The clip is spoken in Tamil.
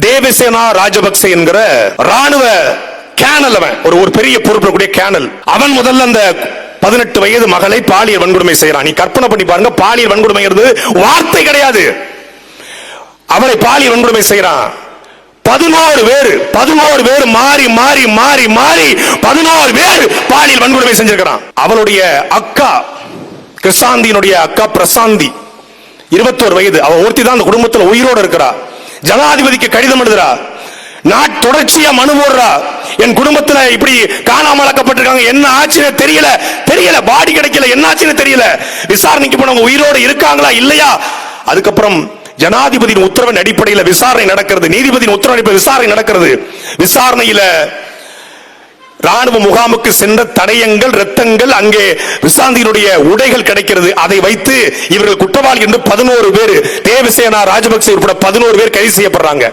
தேவசேனா ராஜபக்சே என்கிற ராணுவ கேனல், அவன் ஒரு பெரிய பொறுப்புடைய கேனல். அவன் முதல்ல அந்த 18 வயது மகளை பாலியல் வன்கொடுமை செய்யறான். நீ கற்பனை பண்ணி பாருங்க, பாலியல் வன்கொடுமை வார்த்தை கிடையாது. அவளை பாலியல் வன்கொடுமை செய்யறான். 11 பேர் மாறி மாறி மாறி மாறி 11 பேர் பாலியல் வன்கொடுமை செஞ்சிருக்கிறான். அவளுடைய அக்கா கிருஷாந்தியினுடைய அக்கா பிரசாந்தி 21 வயது. அவ ஒருத்தி தான் அந்த குடும்பத்தில் உயிரோடு இருக்கிறா. ஜனாதிபதிக்கு கடிதம் எழுதுறா, தொடர்ச்சியா மனு போடுறா. என் குடும்பத்துல இப்படி காணாமலாக்கப்பட்டிருக்காங்க, என்ன ஆச்சுன்னு தெரியல, பாடி கிடைக்கல, என்ன ஆச்சுன்னு தெரியல, விசாரணைக்கு போனவங்க உயிரோடு இருக்காங்களா இல்லையா. அதுக்கப்புறம் ஜனாதிபதியின் உத்தரவின் அடிப்படையில் விசாரணை நடக்கிறது. நீதிபதியின் உத்தரவு விசாரணை நடக்கிறது. விசாரணையில ராணுவ முகாமுக்கு சென்ற தடயங்கள், ரத்தங்கள், அங்கே விசாந்தியினுடைய உடைகள் கிடைக்கிறது. அதை வைத்து இவர்கள் குற்றவாளி என்று 11 பேர், தேவசேனா ராஜபக்சே உட்பட 11 பேர் கைது செய்யப்படுறாங்க.